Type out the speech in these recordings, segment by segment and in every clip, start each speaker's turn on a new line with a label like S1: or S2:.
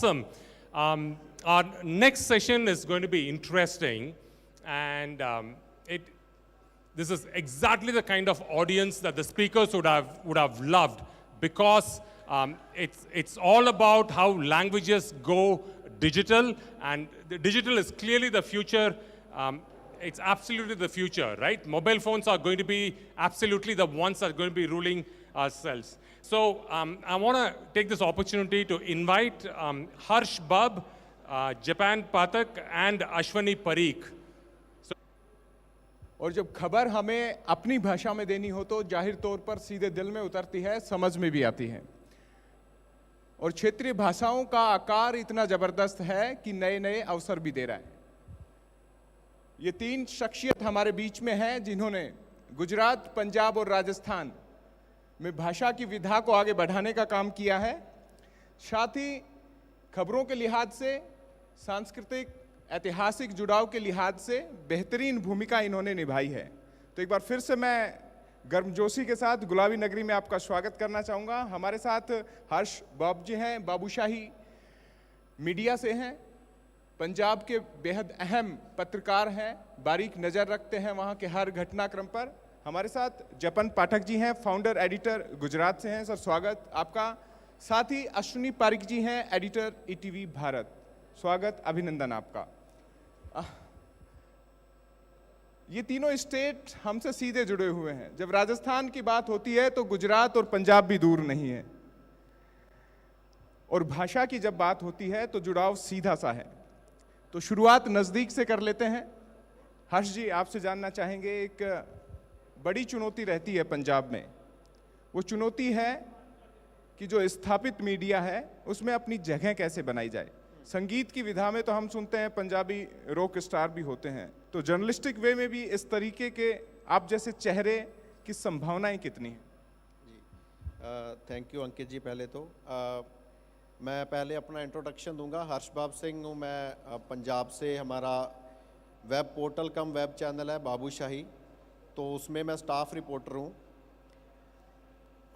S1: awesome. Our next session is going to be interesting, and this is exactly the kind of audience that the speakers would have loved, because it's all about how languages go digital, and the digital is clearly the future. It's absolutely the future, right? Mobile phones are going to be absolutely the ones that are going to be ruling ourselves. So I want to take this opportunity to invite Harsh Bab, Japan Pathak, and Ashwani Parikh.
S2: और जब खबर हमें अपनी भाषा में देनी हो तो जाहिर तौर पर सीधे दिल में उतरती है, समझ में भी आती है। और क्षेत्रीय भाषाओं का आकार इतना जबरदस्त है कि नए नए अवसर भी दे रहा है। ये तीन शख्सियत हमारे बीच में हैं जिन्होंने गुजरात, पंजाब और राजस्थान में भाषा की विधा को आगे बढ़ाने का काम किया है। साथ ही खबरों के लिहाज से, सांस्कृतिक ऐतिहासिक जुड़ाव के लिहाज से बेहतरीन भूमिका इन्होंने निभाई है। तो एक बार फिर से मैं गर्मजोशी के साथ गुलाबी नगरी में आपका स्वागत करना चाहूँगा। हमारे साथ हर्ष बाब जी हैं, बाबूशाही मीडिया से हैं, पंजाब के बेहद अहम पत्रकार हैं, बारीक नज़र रखते हैं वहाँ के हर घटनाक्रम पर। हमारे साथ जपन पाठक जी हैं, फाउंडर एडिटर गुजरात से हैं। सर, स्वागत आपका। साथ ही अश्विनी पारिक जी हैं, एडिटर ईटीवी भारत। स्वागत, अभिनंदन आपका। ये तीनों स्टेट हमसे सीधे जुड़े हुए हैं। जब राजस्थान की बात होती है तो गुजरात और पंजाब भी दूर नहीं है, और भाषा की जब बात होती है तो जुड़ाव सीधा सा है। तो शुरुआत नज़दीक से कर लेते हैं। हर्ष जी, आपसे जानना चाहेंगे, एक बड़ी चुनौती रहती है पंजाब में। वो चुनौती है कि जो स्थापित मीडिया है उसमें अपनी जगह कैसे बनाई जाए। संगीत की विधा में तो हम सुनते हैं पंजाबी रॉक स्टार भी होते हैं, तो जर्नलिस्टिक वे में भी इस तरीके के आप जैसे चेहरे की संभावनाएं कितनी हैं?
S3: जी, थैंक यू अंकित जी। पहले तो मैं पहले अपना इंट्रोडक्शन दूंगा। हर्ष बाब सिंह हूँ मैं, पंजाब से। हमारा वेब पोर्टल कम वेब चैनल है बाबूशाही, तो उसमें मैं स्टाफ रिपोर्टर हूँ।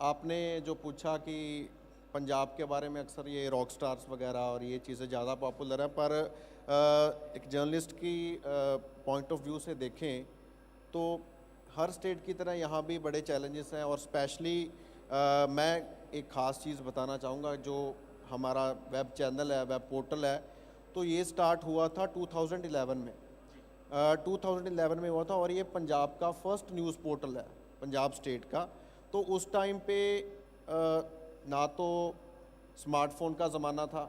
S3: आपने जो पूछा कि पंजाब के बारे में, अक्सर ये रॉक स्टार्स वगैरह और ये चीज़ें ज़्यादा पॉपुलर है, पर एक जर्नलिस्ट की पॉइंट ऑफ व्यू से देखें तो हर स्टेट की तरह यहाँ भी बड़े चैलेंजेस हैं। और स्पेशली मैं एक ख़ास चीज़ बताना चाहूँगा। जो हमारा वेब चैनल है, वेब पोर्टल है, तो ये स्टार्ट हुआ था 2011 में। 2011 में हुआ था, और ये पंजाब का फर्स्ट न्यूज़ पोर्टल है, पंजाब स्टेट का। तो उस टाइम पे ना तो स्मार्टफोन का ज़माना था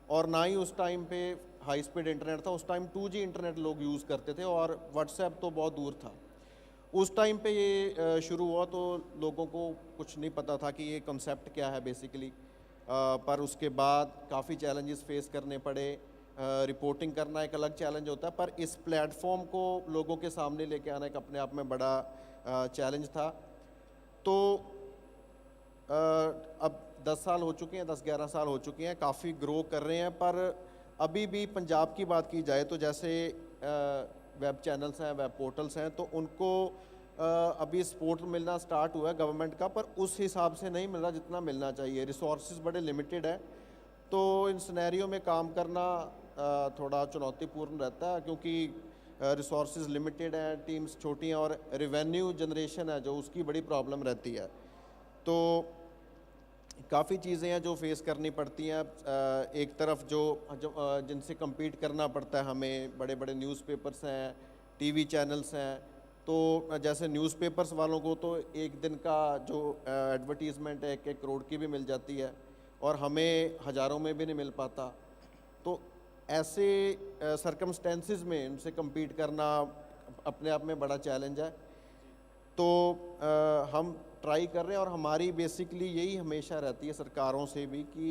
S3: और ना ही उस टाइम पे हाई स्पीड इंटरनेट था। उस टाइम 2G इंटरनेट लोग यूज़ करते थे, और व्हाट्सएप तो बहुत दूर था। उस टाइम पे ये शुरू हुआ तो लोगों को कुछ नहीं पता था कि ये कॉन्सेप्ट क्या है बेसिकली। पर उसके बाद काफ़ी चैलेंजेस फेस करने पड़े। रिपोर्टिंग करना एक अलग चैलेंज होता है, पर इस प्लेटफॉर्म को लोगों के सामने लेके आना एक अपने आप में बड़ा चैलेंज था। तो अब 10 साल हो चुके हैं, 10-11 साल हो चुके हैं, काफ़ी ग्रो कर रहे हैं। पर अभी भी पंजाब की बात की जाए तो जैसे वेब चैनल्स हैं, वेब पोर्टल्स हैं, तो उनको अभी सपोर्ट मिलना स्टार्ट हुआ है गवर्नमेंट का, पर उस हिसाब से नहीं मिल रहा जितना मिलना चाहिए। रिसोर्सेज बड़े लिमिटेड है, तो इन सिनेरियो में काम करना थोड़ा चुनौतीपूर्ण रहता है, क्योंकि रिसोर्सेज लिमिटेड हैं, टीम्स छोटी हैं, और रेवेन्यू जनरेशन है जो उसकी बड़ी प्रॉब्लम रहती है। तो काफ़ी चीज़ें हैं जो फेस करनी पड़ती हैं। एक तरफ जो जिनसे compete करना पड़ता है हमें, बड़े बड़े न्यूज़पेपर्स हैं, टीवी चैनल्स हैं। तो जैसे न्यूज़पेपर्स वालों को तो एक दिन का जो एडवर्टीज़मेंट है 1-1 करोड़ की भी मिल जाती है, और हमें हज़ारों में भी नहीं मिल पाता। तो ऐसे सर्कमस्टेंसेस में उनसे compete करना अपने आप में बड़ा चैलेंज है। तो हम ट्राई कर रहे हैं, और हमारी बेसिकली यही हमेशा रहती है सरकारों से भी कि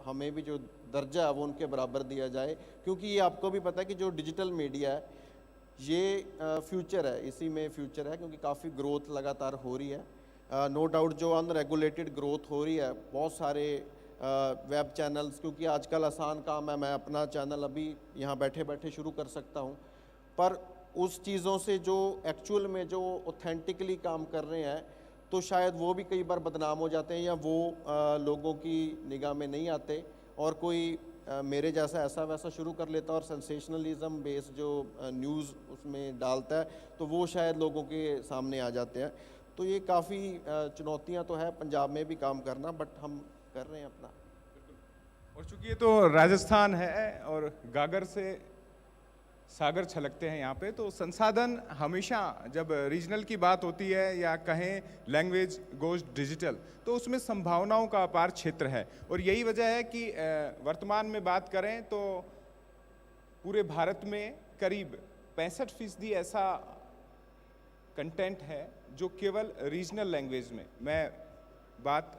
S3: हमें भी जो दर्जा है वो उनके बराबर दिया जाए, क्योंकि ये आपको भी पता है कि जो डिजिटल मीडिया है ये फ्यूचर है, इसी में फ्यूचर है, क्योंकि काफ़ी ग्रोथ लगातार हो रही है। नो डाउट जो अनरेगुलेटेड ग्रोथ हो रही है, बहुत सारे वेब चैनल्स, क्योंकि आजकल आसान काम है, मैं अपना चैनल अभी यहाँ बैठे बैठे शुरू कर सकता हूँ, पर उस चीज़ों से जो एक्चुअल में जो ऑथेंटिकली काम कर रहे हैं तो शायद वो भी कई बार बदनाम हो जाते हैं, या वो लोगों की निगाह में नहीं आते, और कोई मेरे जैसा ऐसा वैसा शुरू कर लेता और सेंसेशनलिज्म बेस्ड जो न्यूज़ उसमें डालता है तो वो शायद लोगों के सामने आ जाते हैं। तो ये काफ़ी चुनौतियां तो है पंजाब में भी काम करना, बट हम कर रहे हैं अपना।
S2: और चूंकि ये तो राजस्थान है और गागर से सागर छलकते हैं यहाँ पे, तो संसाधन हमेशा जब रीजनल की बात होती है या कहें लैंग्वेज गोज डिजिटल, तो उसमें संभावनाओं का अपार क्षेत्र है। और यही वजह है कि वर्तमान में बात करें तो पूरे भारत में करीब 65% ऐसा कंटेंट है जो केवल रीजनल लैंग्वेज में, मैं बात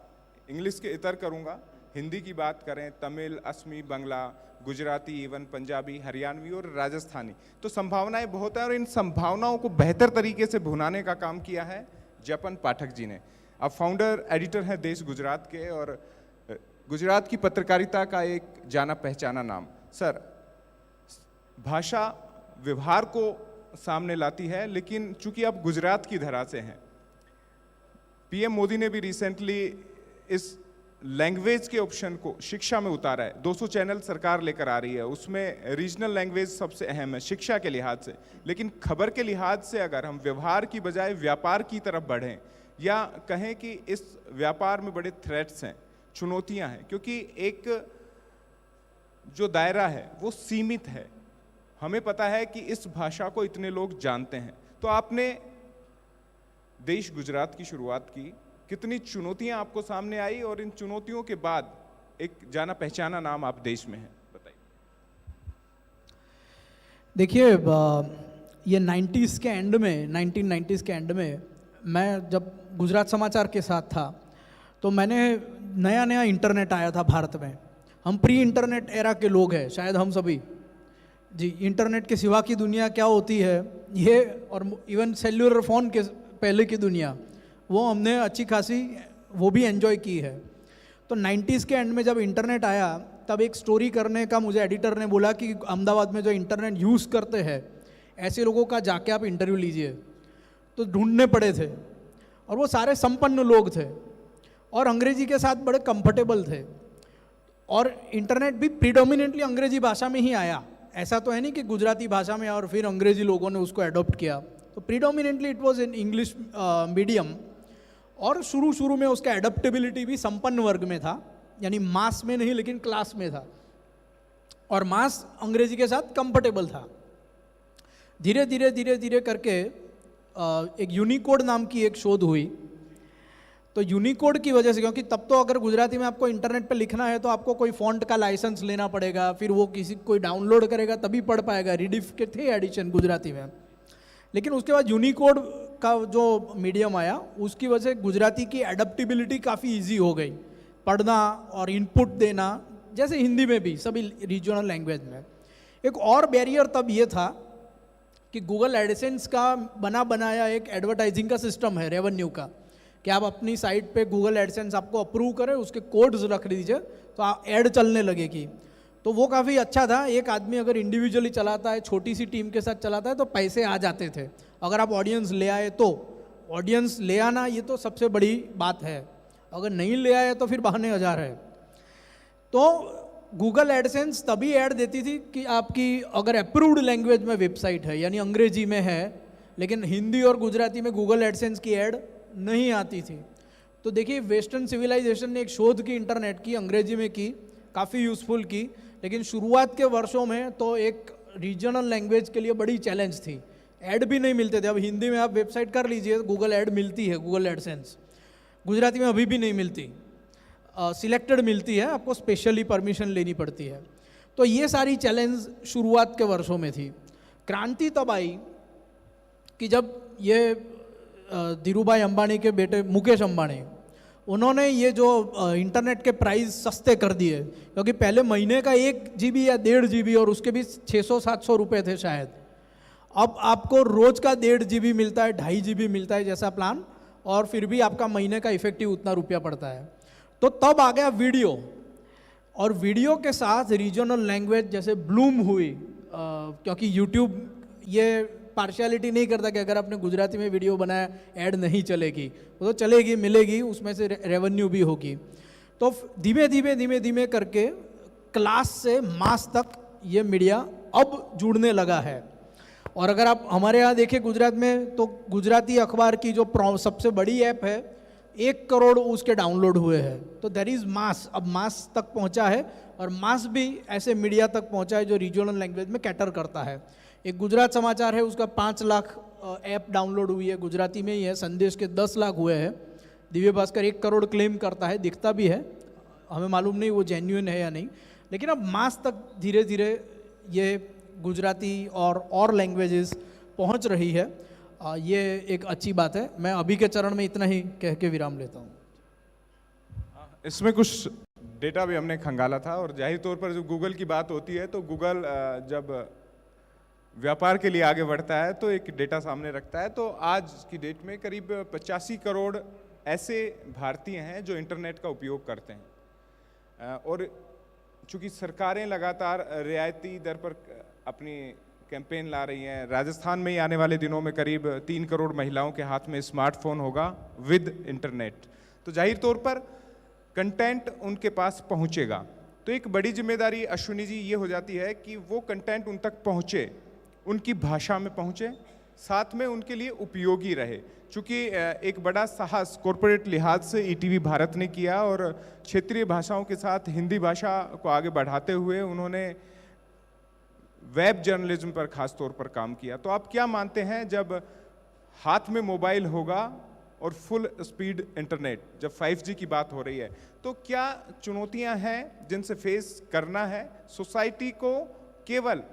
S2: इंग्लिश के इतर करूँगा, हिंदी की बात करें, तमिल, असमी, बंगला, गुजराती, इवन पंजाबी, हरियाणवी और राजस्थानी, तो संभावनाएं बहुत हैं। और इन संभावनाओं को बेहतर तरीके से भुनाने का काम किया है जपन पाठक जी ने। अब फाउंडर एडिटर हैं देश गुजरात के और गुजरात की पत्रकारिता का एक जाना पहचाना नाम। सर, भाषा व्यवहार को सामने लाती है, लेकिन चूंकि आप गुजरात की धरा से हैं, पीएम मोदी ने भी रिसेंटली इस लैंग्वेज के ऑप्शन को शिक्षा में उतारा है। 200 चैनल सरकार लेकर आ रही है, उसमें रीजनल लैंग्वेज सबसे अहम है शिक्षा के लिहाज से। लेकिन खबर के लिहाज से अगर हम व्यवहार की बजाय व्यापार की तरफ बढ़ें, या कहें कि इस व्यापार में बड़े थ्रेट्स हैं, चुनौतियां हैं, क्योंकि एक जो दायरा है वो सीमित है। हमें पता है कि इस भाषा को इतने लोग जानते हैं, तो आपने देश गुजरात की शुरुआत की, कितनी चुनौतियां आपको सामने आई और इन चुनौतियों के बाद एक जाना पहचाना नाम आप देश में है, बताइए।
S4: देखिए, ये 90s के एंड में, 1990s के एंड में मैं जब गुजरात समाचार के साथ था तो मैंने नया नया इंटरनेट आया था भारत में। हम प्री इंटरनेट एरा के लोग हैं शायद हम सभी जी। इंटरनेट के सिवा की दुनिया क्या होती है ये, और इवन सेल्यूलर फ़ोन के पहले की दुनिया, वो हमने अच्छी खासी वो भी एंजॉय की है। तो 90s के एंड में जब इंटरनेट आया तब एक स्टोरी करने का मुझे एडिटर ने बोला कि अहमदाबाद में जो इंटरनेट यूज़ करते हैं ऐसे लोगों का जाके आप इंटरव्यू लीजिए। तो ढूंढने पड़े थे और वो सारे संपन्न लोग थे और अंग्रेजी के साथ बड़े कंफर्टेबल थे, और इंटरनेट भी प्रीडोमिनेंटली अंग्रेजी भाषा में ही आया। ऐसा तो है नहीं कि गुजराती भाषा में और फिर अंग्रेजी लोगों ने उसको अडॉप्ट किया। तो predominantly it was in English medium, और शुरू में उसका एडप्टेबिलिटी भी संपन्न वर्ग में था, यानी मास में नहीं लेकिन क्लास में था, और मास अंग्रेजी के साथ कंफर्टेबल था। धीरे धीरे करके एक यूनिकोड नाम की एक शोध हुई। तो यूनिकोड की वजह से, क्योंकि तब तो अगर गुजराती में आपको इंटरनेट पे लिखना है तो आपको कोई फॉन्ट का लाइसेंस लेना पड़ेगा, फिर वो कोई डाउनलोड करेगा तभी पढ़ पाएगा। रीडिफ के थे एडिशन गुजराती में, लेकिन उसके बाद यूनिकोड का जो मीडियम आया उसकी वजह से गुजराती की एडप्टेबिलिटी काफ़ी इजी हो गई, पढ़ना और इनपुट देना, जैसे हिंदी में भी सभी रीजनल लैंग्वेज में। एक और बैरियर तब ये था कि गूगल एडसेंस का बना बनाया एक एडवर्टाइजिंग का सिस्टम है रेवेन्यू का, कि आप अपनी साइट पे गूगल एडसेंस आपको अप्रूव करे, उसके कोड्स रख दीजिए तो ऐड चलने लगेगी। तो वो काफ़ी अच्छा था। एक आदमी अगर इंडिविजुअली चलाता है, छोटी सी टीम के साथ चलाता है तो पैसे आ जाते थे। अगर आप ऑडियंस ले आए तो, ऑडियंस ले आना ये तो सबसे बड़ी बात है, अगर नहीं ले आए तो फिर बहाने हजार है। तो गूगल एडसेंस तभी ऐड देती थी कि आपकी अगर अप्रूव्ड लैंग्वेज में वेबसाइट है, यानी अंग्रेजी में है, लेकिन हिंदी और गुजराती में गूगल एडसेंस की ऐड नहीं आती थी। तो देखिए, वेस्टर्न सिविलाइजेशन ने एक शोध की इंटरनेट की, अंग्रेजी में की, काफ़ी यूज़फुल की, लेकिन शुरुआत के वर्षों में तो एक रीजनल लैंग्वेज के लिए बड़ी चैलेंज थी। ऐड भी नहीं मिलते थे। अब हिंदी में आप वेबसाइट कर लीजिए, गूगल ऐड मिलती है, गूगल एडसेंस। गुजराती में अभी भी नहीं मिलती, सिलेक्टेड मिलती है, आपको स्पेशली परमिशन लेनी पड़ती है। तो ये सारी चैलेंज शुरुआत के वर्षों में थी। क्रांति तब आई कि जब ये धीरूभाई अंबानी के बेटे मुकेश अंबानी, उन्होंने ये जो इंटरनेट के प्राइस सस्ते कर दिए, क्योंकि पहले महीने का 1 GB या 1.5 GB और उसके भी 600-700 रुपये थे शायद। अब आपको रोज का 1.5 GB मिलता है, 2.5 GB मिलता है जैसा प्लान, और फिर भी आपका महीने का इफेक्टिव उतना रुपया पड़ता है। तो तब आ गया वीडियो, और वीडियो के साथ रीजनल लैंग्वेज जैसे ब्लूम हुई, क्योंकि यूट्यूब ये पार्शियलिटी नहीं करता कि अगर आपने गुजराती में वीडियो बनाया ऐड नहीं चलेगी, वो तो चलेगी, मिलेगी, उसमें से रेवेन्यू भी होगी। तो धीमे धीमे करके क्लास से मास तक ये मीडिया अब जुड़ने लगा है। और अगर आप हमारे यहाँ देखें गुजरात में, तो गुजराती अखबार की जो सबसे बड़ी ऐप है 1 करोड़ उसके डाउनलोड हुए हैं। तो देयर इज़ मास, अब मास तक पहुँचा है, और मास भी ऐसे मीडिया तक पहुँचा है जो रीजनल लैंग्वेज में कैटर करता है। एक गुजरात समाचार है, उसका 5 लाख ऐप डाउनलोड हुई है, गुजराती में ही है। संदेश के 10 लाख हुए हैं। दिव्य भास्कर 1 करोड़ क्लेम करता है, दिखता भी है, हमें मालूम नहीं वो जेन्युइन है या नहीं। लेकिन अब मास तक धीरे धीरे ये गुजराती और लैंग्वेजेस पहुंच रही है। ये एक अच्छी बात है। मैं अभी के चरण में इतना ही कह के विराम लेता हूँ।
S2: इसमें कुछ डेटा भी हमने खंगाला था, और जाहिर तौर पर जब गूगल की बात होती है तो गूगल जब व्यापार के लिए आगे बढ़ता है तो एक डेटा सामने रखता है। तो आज की डेट में करीब 85 करोड़ ऐसे भारतीय हैं जो इंटरनेट का उपयोग करते हैं, और चूंकि सरकारें लगातार रियायती दर पर अपनी कैंपेन ला रही हैं, राजस्थान में ही आने वाले दिनों में करीब 3 करोड़ महिलाओं के हाथ में स्मार्टफोन होगा विद इंटरनेट। तो जाहिर तौर पर कंटेंट उनके पास पहुंचेगा। तो एक बड़ी जिम्मेदारी अश्विनी जी ये हो जाती है कि वो कंटेंट उन तक पहुंचे, उनकी भाषा में पहुंचे, साथ में उनके लिए उपयोगी रहे। चूँकि एक बड़ा साहस कॉरपोरेट लिहाज से ईटीवी भारत ने किया, और क्षेत्रीय भाषाओं के साथ हिंदी भाषा को आगे बढ़ाते हुए उन्होंने वेब जर्नलिज्म पर खास तौर पर काम किया। तो आप क्या मानते हैं, जब हाथ में मोबाइल होगा और फुल स्पीड इंटरनेट, जब 5G की बात हो रही है, तो क्या चुनौतियां हैं जिनसे फेस करना है? सोसाइटी को केवल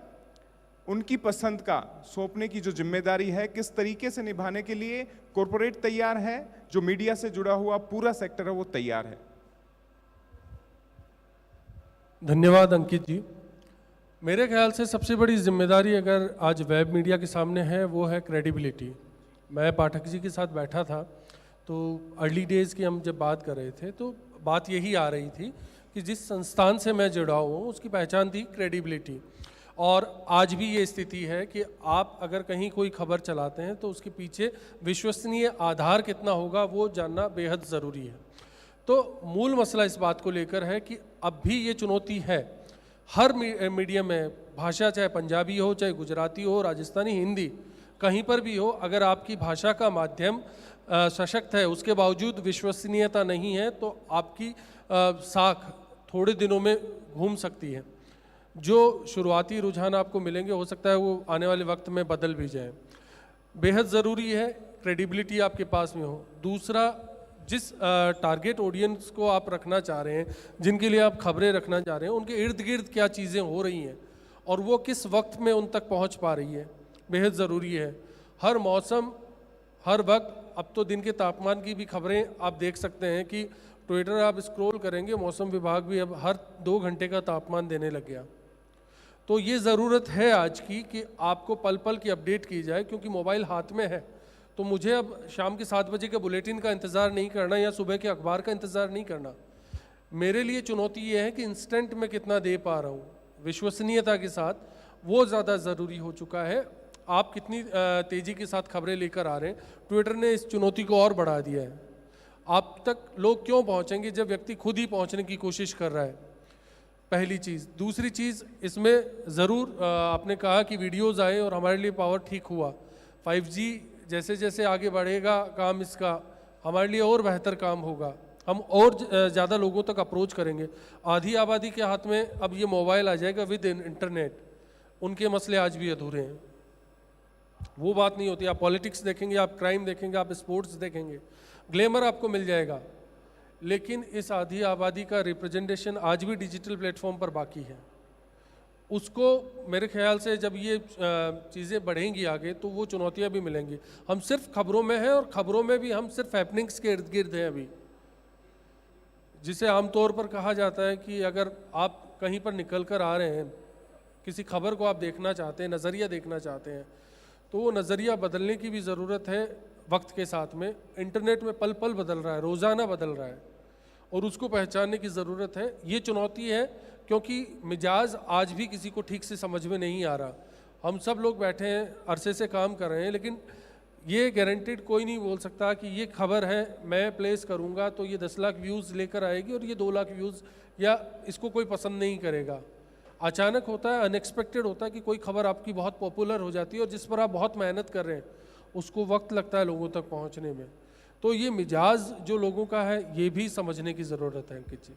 S2: उनकी पसंद का सौंपने की जो जिम्मेदारी है, किस तरीके से निभाने के लिए कॉरपोरेट तैयार है, जो मीडिया से जुड़ा हुआ पूरा सेक्टर है वो तैयार है?
S5: धन्यवाद अंकित जी। मेरे ख्याल से सबसे बड़ी जिम्मेदारी अगर आज वेब मीडिया के सामने है वो है क्रेडिबिलिटी। मैं पाठक जी के साथ बैठा था तो अर्ली डेज़ की हम जब बात कर रहे थे तो बात यही आ रही थी कि जिस संस्थान से मैं जुड़ा हुआ हूँ उसकी पहचान थी क्रेडिबिलिटी। और आज भी ये स्थिति है कि आप अगर कहीं कोई खबर चलाते हैं तो उसके पीछे विश्वसनीय आधार कितना होगा वो जानना बेहद ज़रूरी है। तो मूल मसला इस बात को लेकर है कि अब भी ये चुनौती है हर मीडियम में, भाषा चाहे पंजाबी हो, चाहे गुजराती हो, राजस्थानी, हिंदी, कहीं पर भी हो, अगर आपकी भाषा का माध्यम सशक्त है, उसके बावजूद विश्वसनीयता नहीं है तो आपकी साख थोड़े दिनों में घूम सकती है। जो शुरुआती रुझान आपको मिलेंगे हो सकता है वो आने वाले वक्त में बदल भी जाए। बेहद ज़रूरी है क्रेडिबिलिटी आपके पास में हो। दूसरा, जिस टारगेट ऑडियंस को आप रखना चाह रहे हैं, जिनके लिए आप खबरें रखना चाह रहे हैं, उनके इर्द गिर्द क्या चीज़ें हो रही हैं और वो किस वक्त में उन तक पहुंच पा रही है, बेहद ज़रूरी है। हर मौसम, हर वक्त, अब तो दिन के तापमान की भी खबरें आप देख सकते हैं कि ट्विटर आप स्क्रॉल करेंगे, मौसम विभाग भी अब हर 2 घंटे का तापमान देने लग गया। तो ये ज़रूरत है आज की कि आपको पल पल की अपडेट की जाए, क्योंकि मोबाइल हाथ में है। तो मुझे अब शाम के 7 बजे के बुलेटिन का इंतज़ार नहीं करना या सुबह के अखबार का इंतज़ार नहीं करना। मेरे लिए चुनौती ये है कि इंस्टेंट में कितना दे पा रहा हूँ विश्वसनीयता के साथ, वो ज़्यादा ज़रूरी हो चुका है। आप कितनी तेज़ी के साथ खबरें लेकर आ रहे हैं, ट्विटर ने इस चुनौती को और बढ़ा दिया है। आप तक लोग क्यों पहुँचेंगे जब व्यक्ति खुद ही पहुँचने की कोशिश कर रहा है, पहली चीज़। दूसरी चीज़, इसमें ज़रूर आपने कहा कि वीडियोज़ आए और हमारे लिए पावर ठीक हुआ। 5G जैसे जैसे आगे बढ़ेगा काम इसका, हमारे लिए और बेहतर काम होगा, हम और ज़्यादा लोगों तक अप्रोच करेंगे। आधी आबादी के हाथ में अब ये मोबाइल आ जाएगा विद इंटरनेट, उनके मसले आज भी अधूरे हैं। वो बात नहीं होती। आप पॉलिटिक्स देखेंगे, आप क्राइम देखेंगे, आप स्पोर्ट्स देखेंगे, ग्लैमर आपको मिल जाएगा, लेकिन इस आधी आबादी का रिप्रेजेंटेशन आज भी डिजिटल प्लेटफॉर्म पर बाकी है। उसको मेरे ख्याल से जब ये चीज़ें बढ़ेंगी आगे तो वो चुनौतियां भी मिलेंगी। हम सिर्फ खबरों में हैं और खबरों में भी हम सिर्फ हैपनिंग्स के इर्द गिर्द हैं अभी, जिसे आमतौर पर कहा जाता है कि अगर आप कहीं पर निकल कर आ रहे हैं, किसी खबर को आप देखना चाहते हैं, नज़रिया देखना चाहते हैं, तो वो नज़रिया बदलने की भी ज़रूरत है वक्त के साथ में। इंटरनेट में पल पल बदल रहा है, रोज़ाना बदल रहा है, और उसको पहचानने की ज़रूरत है। ये चुनौती है क्योंकि मिजाज आज भी किसी को ठीक से समझ में नहीं आ रहा। हम सब लोग बैठे हैं, अरसे से काम कर रहे हैं, लेकिन ये गारंटेड कोई नहीं बोल सकता कि ये खबर है मैं प्लेस करूँगा तो ये 10 लाख व्यूज़ लेकर आएगी और ये 2 लाख व्यूज़, या इसको कोई पसंद नहीं करेगा। अचानक होता है, अनएक्सपेक्टेड होता है कि कोई खबर आपकी बहुत पॉपुलर हो जाती है और जिस पर आप बहुत मेहनत कर रहे हैं उसको वक्त लगता है लोगों तक पहुंचने में। तो ये मिजाज जो लोगों का है ये भी समझने की ज़रूरत है अंकित जी।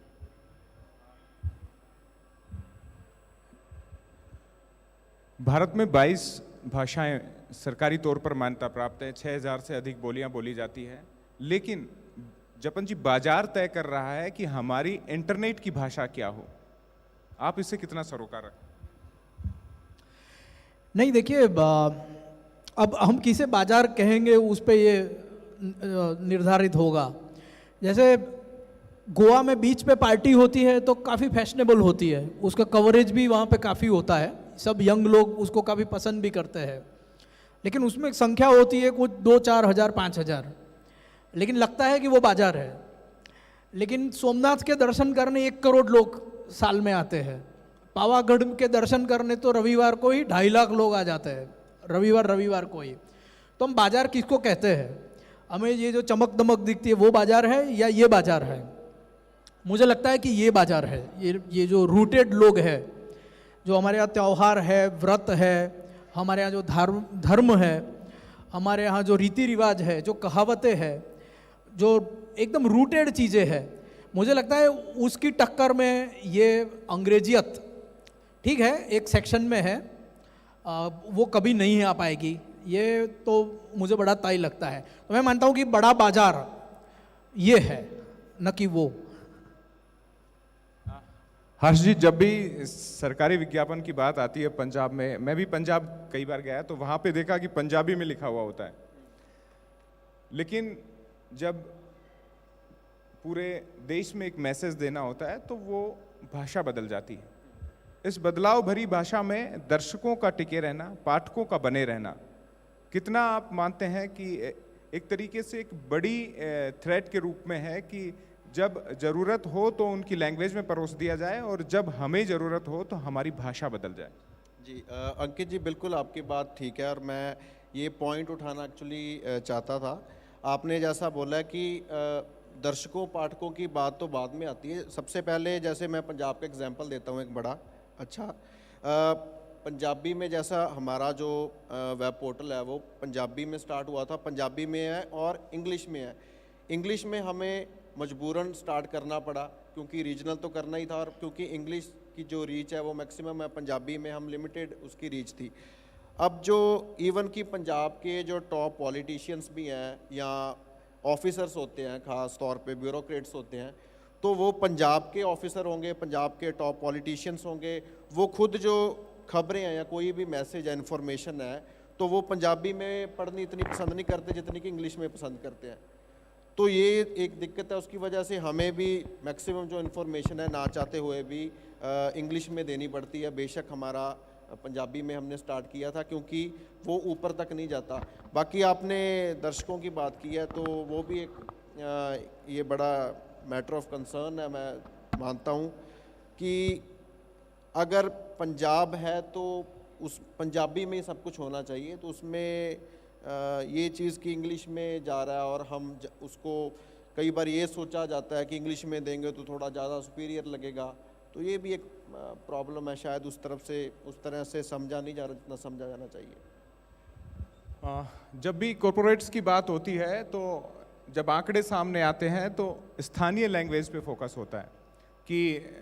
S2: भारत में 22 भाषाएं सरकारी तौर पर मान्यता प्राप्त है, 6000 से अधिक बोलियां बोली जाती है, लेकिन जपन जी बाजार तय कर रहा है कि हमारी इंटरनेट की भाषा क्या हो। आप इससे कितना सरोकार रखें?
S4: नहीं, देखिए, अब हम किसे बाजार कहेंगे उस पे ये निर्धारित होगा। जैसे गोवा में बीच पे पार्टी होती है तो काफ़ी फैशनेबल होती है, उसका कवरेज भी वहाँ पे काफ़ी होता है, सब यंग लोग उसको काफ़ी पसंद भी करते हैं, लेकिन उसमें एक संख्या होती है कुछ 2-4 हज़ार 5 हज़ार, लेकिन लगता है कि वो बाजार है। लेकिन सोमनाथ के दर्शन करने 1 करोड़ लोग साल में आते हैं, पावागढ़ के दर्शन करने तो रविवार को ही 2.5 लाख लोग आ जाते हैं, रविवार को ही। तो हम बाजार किसको कहते हैं? हमें ये जो चमक दमक दिखती है वो बाजार है या ये बाजार है? मुझे लगता है कि ये बाजार है। ये जो रूटेड लोग हैं, जो हमारे यहाँ त्यौहार है, व्रत है, हमारे यहाँ जो धर्म है, हमारे यहाँ जो रीति रिवाज है, जो कहावतें हैं, जो एकदम रूटेड चीज़ें हैं, मुझे लगता है उसकी टक्कर में ये अंग्रेजियत ठीक है एक सेक्शन में है, वो कभी नहीं आ पाएगी, ये तो मुझे बड़ा तय लगता है। तो मैं मानता हूँ कि बड़ा बाजार ये है, न कि वो।
S2: हर्ष जी, जब भी सरकारी विज्ञापन की बात आती है पंजाब में, मैं भी पंजाब कई बार गया तो वहाँ पे देखा कि पंजाबी में लिखा हुआ होता है, लेकिन जब पूरे देश में एक मैसेज देना होता है तो वो भाषा बदल जाती है। इस बदलाव भरी भाषा में दर्शकों का टिके रहना, पाठकों का बने रहना, कितना आप मानते हैं कि एक तरीके से एक बड़ी थ्रेट के रूप में है कि जब ज़रूरत हो तो उनकी लैंग्वेज में परोस दिया जाए और जब हमें ज़रूरत हो तो हमारी भाषा बदल जाए?
S3: जी अंकित जी, बिल्कुल आपकी बात ठीक है और मैं ये पॉइंट उठाना एक्चुअली चाहता था। आपने जैसा बोला कि दर्शकों पाठकों की बात तो बाद में आती है। सबसे पहले जैसे मैं पंजाब का एग्जांपल देता हूँ एक बड़ा अच्छा। पंजाबी में जैसा हमारा जो वेब पोर्टल है वो पंजाबी में स्टार्ट हुआ था, पंजाबी में है और इंग्लिश में है। इंग्लिश में हमें मजबूरन स्टार्ट करना पड़ा क्योंकि रीजनल तो करना ही था, और क्योंकि इंग्लिश की जो रीच है वो मैक्सिमम है, पंजाबी में हम लिमिटेड उसकी रीच थी। अब जो इवन कि पंजाब के जो टॉप पॉलिटिशियंस भी हैं या ऑफिसर्स होते हैं, ख़ास तौर पे ब्यूरोक्रेट्स होते हैं, तो वो पंजाब के ऑफिसर होंगे, पंजाब के टॉप पॉलिटिशियंस होंगे, वो खुद जो खबरें हैं या कोई भी मैसेज है, इन्फॉर्मेशन है, तो वो पंजाबी में पढ़नी इतनी पसंद नहीं करते जितनी कि इंग्लिश में पसंद करते हैं। तो ये एक दिक्कत है, उसकी वजह से हमें भी मैक्सिमम जो इन्फॉर्मेशन है ना चाहते हुए भी इंग्लिश में देनी पड़ती है। बेशक हमारा पंजाबी में हमने स्टार्ट किया था क्योंकि वो ऊपर तक नहीं जाता। बाकी आपने दर्शकों की बात की है तो वो भी एक ये बड़ा मैटर ऑफ कंसर्न है। मैं मानता हूँ कि अगर पंजाब है तो उस पंजाबी में सब कुछ होना चाहिए, तो उसमें ये चीज़ कि इंग्लिश में जा रहा है और हम उसको कई बार ये सोचा जाता है कि इंग्लिश में देंगे तो थोड़ा ज़्यादा सुपीरियर लगेगा, तो ये भी एक प्रॉब्लम है। शायद उस तरह से समझा नहीं जा रहा जितना समझा जाना चाहिए।
S2: जब भी कॉरपोरेट्स की बात होती है तो जब आंकड़े सामने आते हैं तो स्थानीय लैंग्वेज पे फोकस होता है कि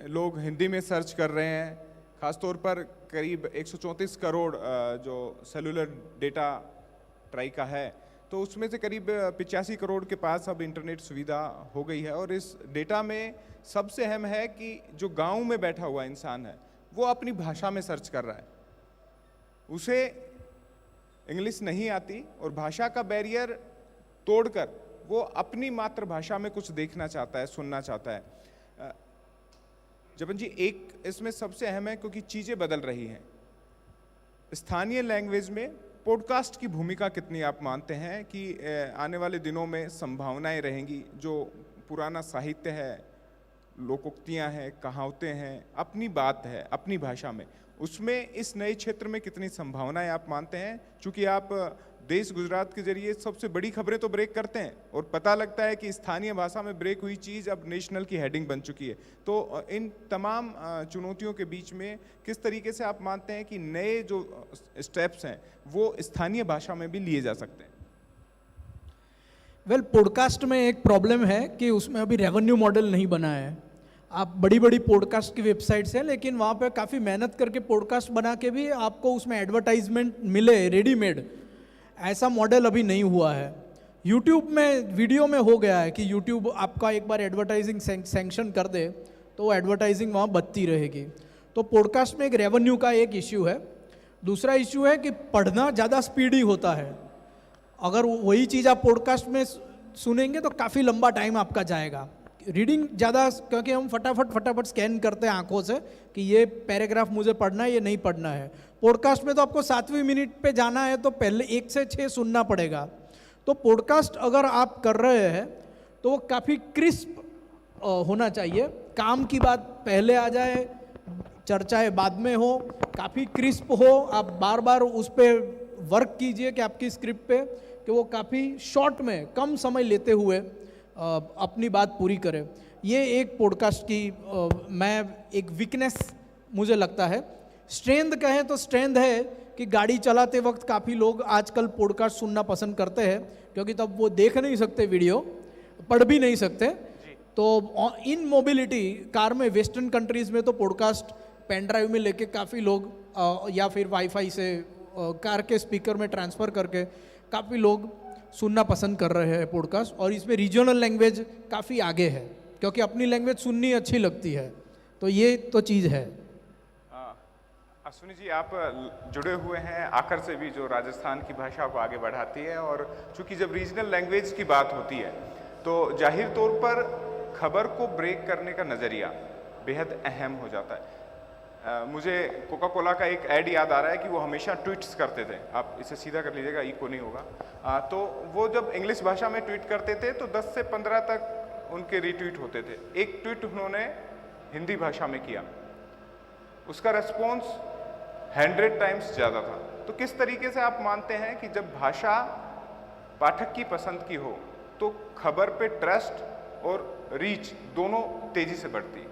S2: लोग हिंदी में सर्च कर रहे हैं। ख़ासतौर पर करीब 134 करोड़ जो सेलुलर डेटा ट्राई का है, तो उसमें से करीब 85 करोड़ के पास अब इंटरनेट सुविधा हो गई है। और इस डेटा में सबसे अहम है कि जो गांव में बैठा हुआ इंसान है वो अपनी भाषा में सर्च कर रहा है, उसे इंग्लिश नहीं आती और भाषा का बैरियर तोड़कर वो अपनी मातृभाषा में कुछ देखना चाहता है, सुनना चाहता है। जपन जी, एक इसमें सबसे अहम है क्योंकि चीज़ें बदल रही हैं, स्थानीय लैंग्वेज में पॉडकास्ट की भूमिका कितनी आप मानते हैं कि आने वाले दिनों में संभावनाएं रहेंगी? जो पुराना साहित्य है, लोकोक्तियां हैं, कहावतें हैं, अपनी बात है अपनी भाषा में, उसमें इस नए क्षेत्र में कितनी संभावनाएं आप मानते हैं? चूंकि आप देश गुजरात के जरिए सबसे बड़ी खबरें तो ब्रेक करते हैं और पता लगता है कि स्थानीय भाषा में ब्रेक हुई चीज़ अब नेशनल की हेडिंग बन चुकी है, तो इन तमाम चुनौतियों के बीच में किस तरीके से आप मानते हैं कि नए जो स्टेप्स हैं वो स्थानीय भाषा में भी लिए जा सकते हैं?
S4: वेल, पॉडकास्ट में एक प्रॉब्लम है कि उसमें अभी रेवेन्यू मॉडल नहीं बना है। आप बड़ी बड़ी पॉडकास्ट की वेबसाइट्स हैं, लेकिन वहाँ पे काफ़ी मेहनत करके पॉडकास्ट बना के भी आपको उसमें एडवर्टाइजमेंट मिले रेडीमेड, ऐसा मॉडल अभी नहीं हुआ है। यूट्यूब में वीडियो में हो गया है कि यूट्यूब आपका एक बार एडवर्टाइजिंग सैंक्शन कर दे तो वो एडवर्टाइजिंग वहाँ बचती रहेगी। तो पॉडकास्ट में एक रेवेन्यू का एक इश्यू है। दूसरा इश्यू है कि पढ़ना ज़्यादा स्पीडी होता है। अगर वही चीज़ आप पॉडकास्ट में सुनेंगे तो काफ़ी लंबा टाइम आपका जाएगा। रीडिंग ज़्यादा, क्योंकि हम फटाफट स्कैन करते हैं आंखों से कि ये पैराग्राफ मुझे पढ़ना है, ये नहीं पढ़ना है। पॉडकास्ट में तो आपको 7वीं मिनट पे जाना है तो पहले 1 से 6 सुनना पड़ेगा। तो पॉडकास्ट अगर आप कर रहे हैं तो वो काफ़ी क्रिस्प होना चाहिए। काम की बात पहले आ जाए, चर्चाएं बाद में हो, काफ़ी क्रिस्प हो। आप बार बार उस पर वर्क कीजिए कि आपकी स्क्रिप्ट पे कि वो काफ़ी शॉर्ट में कम समय लेते हुए अपनी बात पूरी करे। ये एक पॉडकास्ट की मैं एक वीकनेस मुझे लगता है। स्ट्रेंथ कहें तो स्ट्रेंथ है कि गाड़ी चलाते वक्त काफ़ी लोग आजकल पॉडकास्ट सुनना पसंद करते हैं, क्योंकि तब वो देख नहीं सकते वीडियो, पढ़ भी नहीं सकते। तो इन मोबिलिटी कार में वेस्टर्न कंट्रीज़ में तो पॉडकास्ट पेन ड्राइव में लेके काफ़ी लोग या फिर वाईफाई से कार के स्पीकर में ट्रांसफ़र करके काफ़ी लोग सुनना पसंद कर रहे हैं पॉडकास्ट। और इसमें रीजनल लैंग्वेज काफ़ी आगे है, क्योंकि अपनी लैंग्वेज सुननी अच्छी लगती है। तो ये तो चीज़ है।
S2: अश्विनी जी, आप जुड़े हुए हैं आकर से भी, जो राजस्थान की भाषा को आगे बढ़ाती है, और चूंकि जब रीजनल लैंग्वेज की बात होती है तो जाहिर तौर पर खबर को ब्रेक करने का नज़रिया बेहद अहम हो जाता है। मुझे कोका कोला का एक ऐड याद आ रहा है कि वो हमेशा ट्वीट्स करते थे। आप इसे सीधा कर लीजिएगा, इको नहीं होगा। तो वो जब इंग्लिश भाषा में ट्वीट करते थे तो 10 से 15 तक उनके रीट्वीट होते थे। एक ट्वीट उन्होंने हिंदी भाषा में किया, उसका रेस्पॉन्स 100 टाइम्स ज़्यादा था। तो किस तरीके से आप मानते हैं कि जब भाषा पाठक की पसंद की हो तो खबर पे ट्रस्ट और रीच दोनों तेज़ी से बढ़ती है?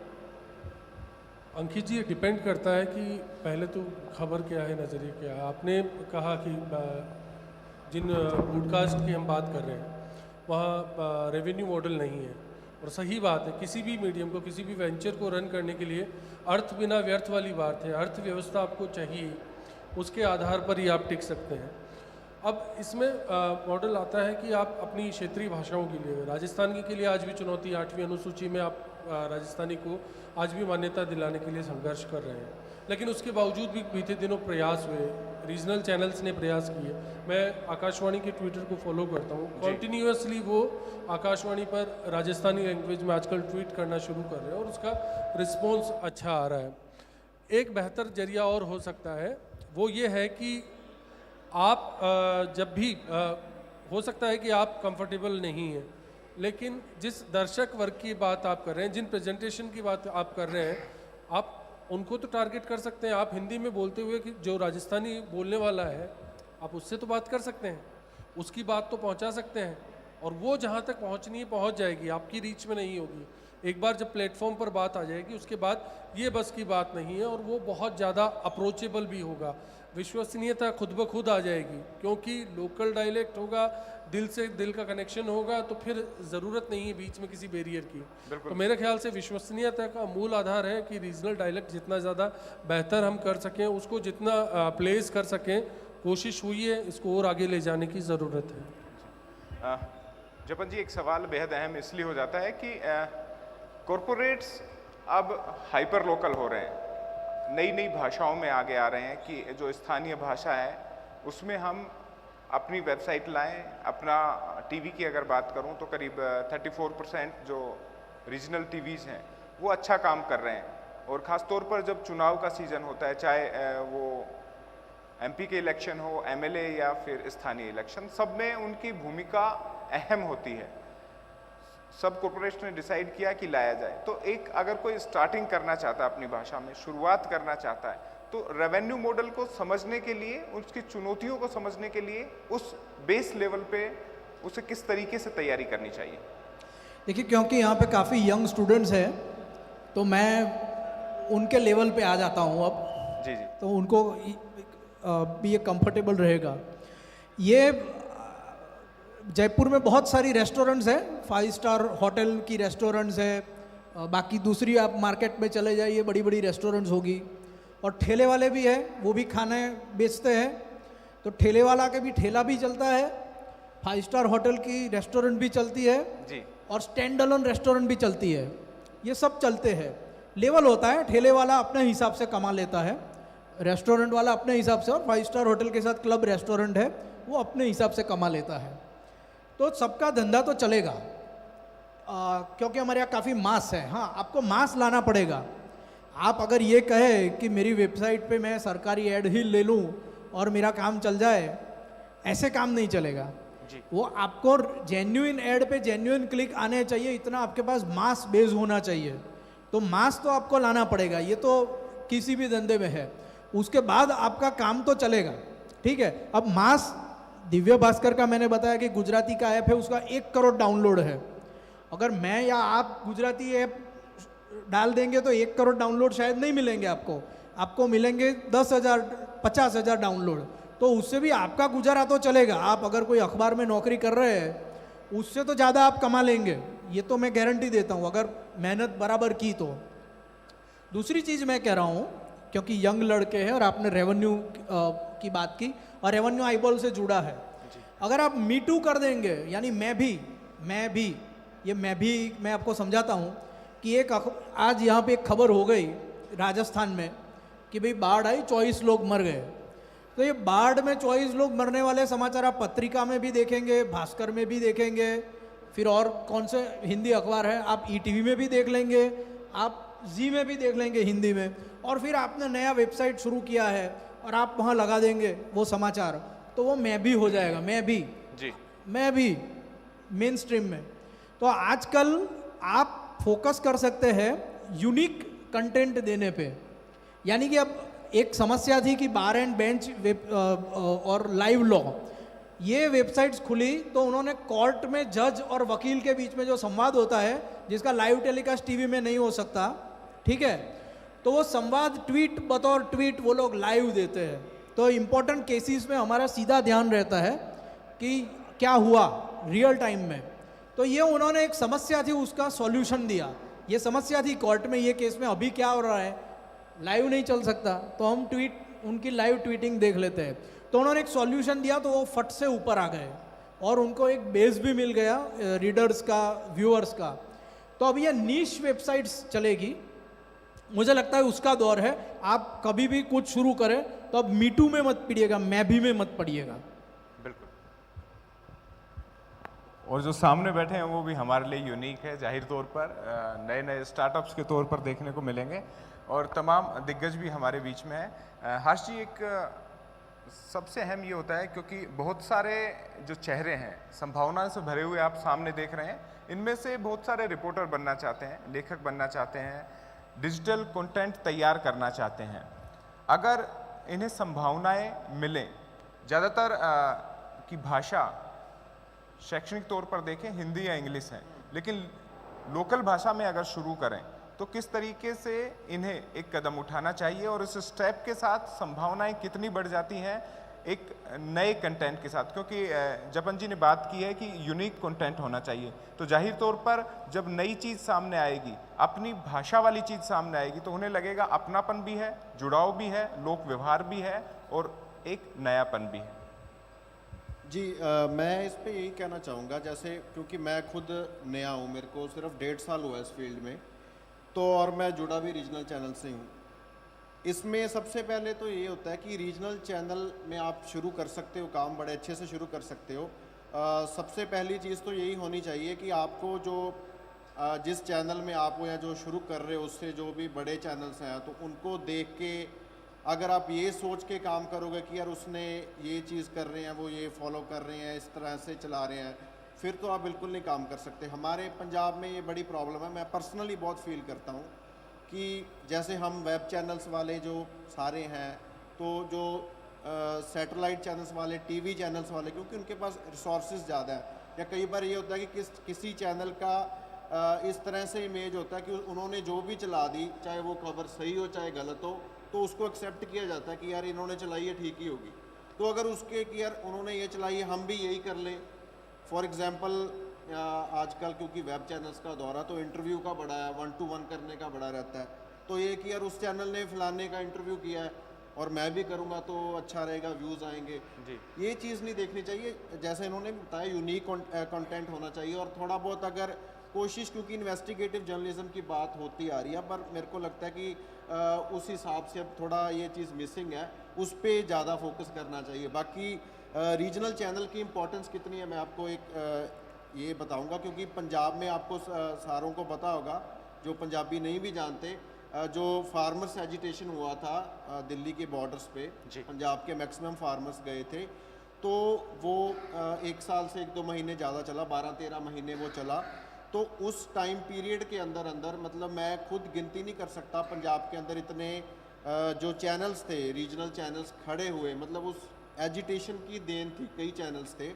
S5: अंकित जी, ये डिपेंड करता है कि पहले तो खबर क्या है, नज़रिया क्या है। आपने कहा कि जिन पॉडकास्ट की हम बात कर रहे हैं वहाँ रेवेन्यू मॉडल नहीं है, और सही बात है। किसी भी मीडियम को, किसी भी वेंचर को रन करने के लिए अर्थ बिना व्यर्थ वाली बात है। अर्थव्यवस्था आपको चाहिए, उसके आधार पर ही आप टिक सकते हैं। अब इसमें मॉडल आता है कि आप अपनी क्षेत्रीय भाषाओं के लिए, राजस्थान के लिए आज भी चुनौती, 8वीं अनुसूची में आप राजस्थानी को आज भी मान्यता दिलाने के लिए संघर्ष कर रहे हैं। लेकिन उसके बावजूद भी बीते दिनों प्रयास हुए, रीजनल चैनल्स ने प्रयास किए। मैं आकाशवाणी के ट्विटर को फॉलो करता हूँ, कॉन्टीन्यूसली वो आकाशवाणी पर राजस्थानी लैंग्वेज में आजकल ट्वीट करना शुरू कर रहे हैं और उसका रिस्पॉन्स अच्छा आ रहा है। एक बेहतर जरिया और हो सकता है, वो ये है कि आप जब भी हो सकता है कि आप कंफर्टेबल नहीं हैं, लेकिन जिस दर्शक वर्ग की बात आप कर रहे हैं, जिन प्रेजेंटेशन की बात आप कर रहे हैं, आप उनको तो टारगेट कर सकते हैं। आप हिंदी में बोलते हुए कि जो राजस्थानी बोलने वाला है, आप उससे तो बात कर सकते हैं, उसकी बात तो पहुंचा सकते हैं, और वो जहां तक पहुंचनी है पहुंच जाएगी, आपकी रीच में नहीं होगी। एक बार जब प्लेटफॉर्म पर बात आ जाएगी, उसके बाद ये बस की बात नहीं है, और वो बहुत ज़्यादा अप्रोचेबल भी होगा। विश्वसनीयता खुद ब खुद आ जाएगी, क्योंकि लोकल डायलेक्ट होगा, दिल से दिल का कनेक्शन होगा, तो फिर ज़रूरत नहीं है बीच में किसी बैरियर की। तो मेरे ख्याल से विश्वसनीयता का मूल आधार है कि रीजनल डायलेक्ट जितना ज़्यादा बेहतर हम कर सकें, उसको जितना प्लेस कर सकें, कोशिश हुई है, इसको और आगे ले जाने की ज़रूरत है।
S2: जपन जी, एक सवाल बेहद अहम इसलिए हो जाता है कि कॉरपोरेट्स अब हाइपर लोकल हो रहे हैं, नई नई भाषाओं में आगे आ रहे हैं कि जो स्थानीय भाषा है उसमें हम अपनी वेबसाइट लाएं। अपना टीवी की अगर बात करूं तो करीब 34% जो रीजनल टीवीज़ हैं वो अच्छा काम कर रहे हैं, और ख़ास तौर पर जब चुनाव का सीज़न होता है, चाहे वो एमपी के इलेक्शन हो, एमएलए या फिर स्थानीय इलेक्शन, सब में उनकी भूमिका अहम होती है। सब कॉर्पोरेशन ने डिसाइड किया कि लाया जाए। तो एक अगर कोई स्टार्टिंग करना चाहता है, अपनी भाषा में शुरुआत करना चाहता है,
S6: तो रेवेन्यू मॉडल को समझने के लिए, उसकी चुनौतियों को समझने के लिए उस बेस लेवल पे उसे किस तरीके से तैयारी करनी चाहिए?
S4: देखिए, क्योंकि यहाँ पे काफ़ी यंग स्टूडेंट्स हैं तो मैं उनके लेवल पे आ जाता हूँ अब,
S6: जी जी।
S4: तो उनको भी ये कंफर्टेबल रहेगा। ये जयपुर में बहुत सारी रेस्टोरेंट्स हैं, 5 स्टार होटल की रेस्टोरेंट्स है, बाकी दूसरी आप मार्केट में चले जाइए बड़ी बड़ी रेस्टोरेंट्स होगी, और ठेले वाले भी हैं, वो भी खाने बेचते हैं। तो ठेले वाला के भी ठेला भी चलता है, 5 स्टार होटल की रेस्टोरेंट भी चलती है
S6: जी।
S4: और स्टैंड अलोन रेस्टोरेंट भी चलती है। ये सब चलते हैं, लेवल होता है, ठेले वाला अपने हिसाब से कमा लेता है, रेस्टोरेंट वाला अपने हिसाब से, और 5 स्टार होटल के साथ क्लब रेस्टोरेंट है वो अपने हिसाब से कमा लेता है। तो सबका धंधा तो चलेगा, क्योंकि हमारे यहाँ काफ़ी मास है। हाँ, आपको मास लाना पड़ेगा। आप अगर ये कहे कि मेरी वेबसाइट पे मैं सरकारी ऐड ही ले लूँ और मेरा काम चल जाए, ऐसे काम नहीं चलेगा। वो आपको जेन्युइन ऐड पे जेन्युइन क्लिक आने चाहिए, इतना आपके पास मास बेस होना चाहिए। तो मास तो आपको लाना पड़ेगा, ये तो किसी भी धंधे में है। उसके बाद आपका काम तो चलेगा, ठीक है। अब मास, दिव्य भास्कर का मैंने बताया कि गुजराती का ऐप है, उसका 1 करोड़ डाउनलोड है। अगर मैं या आप गुजराती ऐप डाल देंगे तो 1 करोड़ डाउनलोड शायद नहीं मिलेंगे आपको, आपको मिलेंगे 10,000 50,000 डाउनलोड। तो उससे भी आपका गुजारा तो चलेगा। आप अगर कोई अखबार में नौकरी कर रहे हैं उससे तो ज़्यादा आप कमा लेंगे, ये तो मैं गारंटी देता हूँ, अगर मेहनत बराबर की तो। दूसरी चीज़ मैं कह रहा हूँ, क्योंकि यंग लड़के हैं और आपने रेवेन्यू की बात की और रेवेन्यू आईबॉल से जुड़ा है, अगर आप मी टू कर देंगे, यानी मैं भी मैं आपको समझाता हूँ कि आज यहाँ पे एक खबर हो गई राजस्थान में कि भाई बाढ़ आई, 24 लोग मर गए। तो ये बाढ़ में 24 लोग मरने वाले समाचार आप पत्रिका में भी देखेंगे, भास्कर में भी देखेंगे, फिर और कौन से हिंदी अखबार है, आप ईटीवी में भी देख लेंगे, आप जी में भी देख लेंगे हिंदी में। और फिर आपने नया वेबसाइट शुरू किया है और आप वहाँ लगा देंगे वो समाचार, तो वो मैं भी हो जाएगा, मैं भी मेन स्ट्रीम में। तो आजकल आप फोकस कर सकते हैं यूनिक कंटेंट देने पे। यानी कि अब एक समस्या थी कि बार एंड बेंच और लाइव लॉ, ये वेबसाइट्स खुली तो उन्होंने कोर्ट में जज और वकील के बीच में जो संवाद होता है, जिसका लाइव टेलीकास्ट टीवी में नहीं हो सकता, ठीक है, तो वो संवाद ट्वीट बतौर ट्वीट वो लोग लाइव देते हैं। तो इम्पोर्टेंट केसेस में हमारा सीधा ध्यान रहता है कि क्या हुआ रियल टाइम में। तो ये उन्होंने एक समस्या थी, उसका सॉल्यूशन दिया। ये समस्या थी कोर्ट में, ये केस में अभी क्या हो रहा है, लाइव नहीं चल सकता, तो हम उनकी लाइव ट्वीटिंग देख लेते हैं। तो उन्होंने एक सॉल्यूशन दिया, तो वो फट से ऊपर आ गए और उनको एक बेस भी मिल गया रीडर्स का, व्यूअर्स का। तो अब ये नीश वेबसाइट्स चलेगी, मुझे लगता है उसका दौर है। आप कभी भी कुछ शुरू करें तो अब मीटू में मत पढ़िएगा, मैं भी में मत पढ़िएगा।
S6: बिल्कुल।
S7: और जो सामने बैठे हैं वो भी हमारे लिए यूनिक है, जाहिर तौर पर नए नए स्टार्टअप्स के तौर पर देखने को मिलेंगे और तमाम दिग्गज भी हमारे बीच में है। हर्ष जी, एक सबसे अहम ये होता है क्योंकि बहुत सारे जो चेहरे हैं संभावनाओं से भरे हुए आप सामने देख रहे हैं, इनमें से बहुत सारे रिपोर्टर बनना चाहते हैं, लेखक बनना चाहते हैं, डिजिटल कंटेंट तैयार करना चाहते हैं। अगर इन्हें संभावनाएं मिलें, ज़्यादातर की भाषा शैक्षणिक तौर पर देखें हिंदी या इंग्लिश है, लेकिन लोकल भाषा में अगर शुरू करें तो किस तरीके से इन्हें एक कदम उठाना चाहिए और इस स्टेप के साथ संभावनाएं कितनी बढ़ जाती हैं एक नए कंटेंट के साथ? क्योंकि जपन जी ने बात की है कि यूनिक कंटेंट होना चाहिए, तो जाहिर तौर पर जब नई चीज़ सामने आएगी, अपनी भाषा वाली चीज़ सामने आएगी, तो उन्हें लगेगा अपनापन भी है, जुड़ाव भी है, लोक व्यवहार भी है और एक नयापन भी है।
S3: जी मैं इस पे यही कहना चाहूँगा, जैसे क्योंकि मैं खुद नया हूँ, मेरे को सिर्फ 1.5 साल हुआ इस फील्ड में, तो और मैं जुड़ा भी रीजनल चैनल से हूँ। इसमें सबसे पहले तो ये होता है कि रीजनल चैनल में आप शुरू कर सकते हो, काम बड़े अच्छे से शुरू कर सकते हो। सबसे पहली चीज़ तो यही होनी चाहिए कि आपको जो जिस चैनल में आप हो या जो शुरू कर रहे हो उससे जो भी बड़े चैनल्स हैं तो उनको देख के अगर आप ये सोच के काम करोगे कि यार उसने ये चीज़ कर रहे हैं, वो ये फॉलो कर रहे हैं, इस तरह से चला रहे हैं, फिर तो आप बिल्कुल नहीं काम कर सकते। हमारे पंजाब में ये बड़ी प्रॉब्लम है, मैं पर्सनली बहुत फील करता हूँ कि जैसे हम वेब चैनल्स वाले जो सारे हैं, तो जो सैटेलाइट चैनल्स वाले, टीवी चैनल्स वाले, क्योंकि उनके पास रिसोर्सेज ज़्यादा है, या कई बार ये होता है कि किसी चैनल का इस तरह से इमेज होता है कि उन्होंने जो भी चला दी, चाहे वो खबर सही हो चाहे गलत हो, तो उसको एक्सेप्ट किया जाता है कि यार इन्होंने चलाई है, ठीक ही होगी। तो अगर उसके कि यार उन्होंने ये चलाई है, हम भी यही कर लें। फॉर एग्ज़ाम्पल आजकल क्योंकि वेब चैनल्स का दौर है, तो इंटरव्यू का बड़ा है, 1 to 1 करने का बड़ा रहता है। तो ये कि यार उस चैनल ने फलाने का इंटरव्यू किया है और मैं भी करूँगा तो अच्छा रहेगा, व्यूज़ आएंगे
S6: जी।
S3: ये चीज़ नहीं देखनी चाहिए। जैसे इन्होंने बताया, यूनिक कंटेंट होना चाहिए, और थोड़ा बहुत अगर कोशिश, क्योंकि इन्वेस्टिगेटिव जर्नलिज्म की बात होती आ रही है, पर मेरे को लगता है कि उस हिसाब से अब थोड़ा ये चीज़ मिसिंग है, उस पर ज़्यादा फोकस करना चाहिए। बाकी रीजनल चैनल की इम्पोर्टेंस कितनी है मैं आपको एक ये बताऊंगा, क्योंकि पंजाब में आपको सारों को पता होगा, जो पंजाबी नहीं भी जानते, जो फार्मर्स एजिटेशन हुआ था दिल्ली के बॉर्डर्स पे, पंजाब के मैक्सिमम फार्मर्स गए थे, तो वो 1 साल से 1-2 महीने ज़्यादा चला, 12-13 महीने वो चला। तो उस टाइम पीरियड के अंदर मतलब मैं खुद गिनती नहीं कर सकता पंजाब के अंदर इतने जो चैनल्स थे, रीजनल चैनल्स खड़े हुए, मतलब उस एजिटेशन की देन थी, कई चैनल्स थे।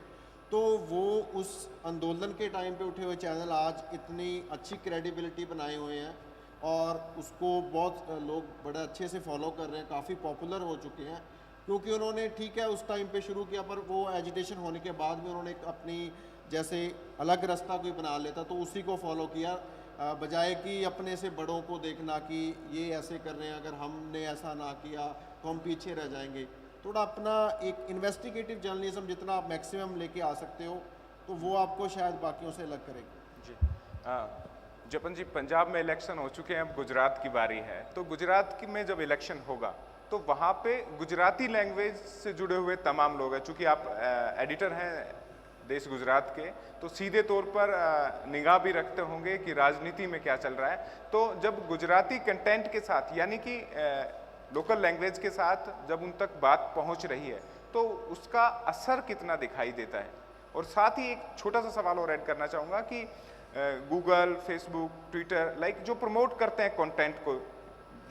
S3: तो वो उस आंदोलन के टाइम पे उठे हुए चैनल आज इतनी अच्छी क्रेडिबिलिटी बनाए हुए हैं, और उसको बहुत लोग बड़े अच्छे से फॉलो कर रहे हैं, काफ़ी पॉपुलर हो चुके हैं, क्योंकि उन्होंने ठीक है उस टाइम पे शुरू किया, पर वो एजिटेशन होने के बाद भी उन्होंने अपनी जैसे अलग रास्ता कोई बना लेता तो उसी को फॉलो किया, बजाय कि अपने से बड़ों को देखना कि ये ऐसे कर रहे हैं, अगर हमने ऐसा ना किया तो हम पीछे रह जाएंगे। थोड़ा अपना एक इन्वेस्टिगेटिव जर्नलिज्म जितना आप मैक्सिमम लेके आ सकते हो, तो वो आपको शायद बाकियों से अलग करेगी।
S6: जी जपन जी, पंजाब में इलेक्शन हो चुके हैं, अब गुजरात की बारी है। तो गुजरात में जब इलेक्शन होगा तो वहाँ पे गुजराती लैंग्वेज से जुड़े हुए तमाम लोग हैं, चूँकि आप एडिटर हैं देश गुजरात के, तो सीधे तौर पर निगाह भी रखते होंगे कि राजनीति में क्या चल रहा है। तो जब गुजराती कंटेंट के साथ, यानी कि लोकल लैंग्वेज के साथ जब उन तक बात पहुंच रही है, तो उसका असर कितना दिखाई देता है? और साथ ही एक छोटा सा सवाल और ऐड करना चाहूँगा कि गूगल, फेसबुक, ट्विटर लाइक जो प्रमोट करते हैं कंटेंट को,